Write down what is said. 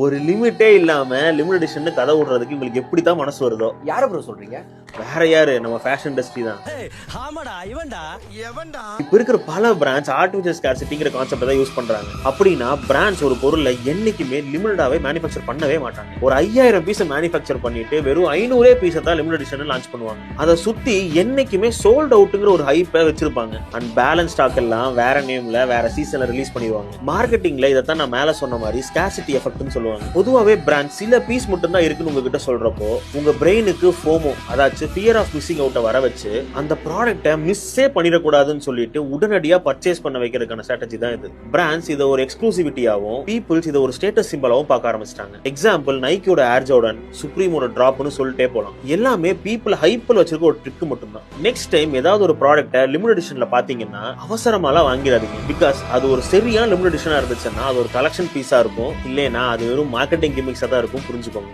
ஒரு லிமிட்டே இல்லாம limit edition கதை விடுறதுக்கு உங்களுக்கு எப்படி தான் மனசு வருதோ. யார ப்ரோ சொல்றீங்க? வேற யாரு, நம்ம ஃபேஷன் இண்டஸ்ட்ரி தான். இப்ப இருக்கிற பல பிராண்ட்ஸ் ஆர்டிஃபிஷியல் ஸ்கார்சிட்டிங்கிற கான்செப்ட் தான் யூஸ் பண்றாங்க. அப்படின்னா பிராண்ட்ஸ் ஒரு பொருளை என்னைக்குமே லிமிட்டடாவே மேனுஃபேக்சர் பண்ணவே மாட்டாங்க. ஒரு 5000 பீஸ் மேனுஃபேக்சர் பண்ணிட்டு வெறும் 500 பீஸை தான் லிமிட் எடிஷன் லான்ச் பண்ணுவாங்க. அதை சுத்தி என்னைக்குமே சோல்ட் அவுட்ங்கிற ஒரு ஹைப்பை வச்சிருப்பாங்க. அண்ட் பேலன்ஸ் ஸ்டாக் எல்லாம் வேற நேம்ல வேற சீசன்ல ரிலீஸ் பண்ணிடுவாங்க. மார்க்கெட்டிங்ல இதைத்தான் நான் மேல சொன்ன மாதிரி ஸ்கார்சிட்டி எஃபெக்ட்னு சொல்லுவாங்க. பொதுவாவே பிராண்ட் சில பீஸ் மட்டும் தான் இருக்குன்னு உங்ககிட்ட சொல்றப்போ உங்க பிரெயினுக்கு ஃபோமோ, அதாச்சும் ஃபியர் ஆஃப் மிஸ்ஸிங் அவுட்டை வர வச்சு அந்த ப்ராடக்ட்டை மிஸ்ஸே பண்ணிடக்கூடாதுன்னு சொல்லிட்டு உடனடியா பர்ச்சேஸ் பண்ண வைக்கிறதுக்கான ஸ்ட்ராட்டஜி தான் இது. பிராண்ட்ஸ் இதை ஒரு எக்ஸ்க்ளூசிவிட்டியாவும், பீப்புள்ஸ் இதை ஒரு ஸ்டேட்டஸ் சிம்பலாவும் பார்க்க ஆரம்பிச்சிட்டாங்க. எக்ஸாம்பிள் நைக்கியோட ஏர் ஜோர்டன், சுப்ரீமோட டிராப்னு சொல்லிட்டே போலாம். எல்லாமே பீப்புள் ஹைப்பில் வச்சிருக்க ஒரு ட்ரிக் மட்டும் தான். நெக்ஸ்ட் டைம் ஏதாவது ஒரு ப்ராடக்ட்டை லிமிட் எடிஷன்ல பாத்தீங்கன்னா அவசரமாலாம் வாங்கிடாதீங்க. பிகாஸ் அது ஒரு சரியான லிமிட் எடிஷனா இருந்துச்சுன்னா அது ஒரு கலெக்ஷன் பீஸா இருக்கும், இல்லைன்னா அது வெறும் மார்க்கெட்டிங் கிமிக்ஸா தான் இருக்கும். புரிஞ்சுக்கோங்க.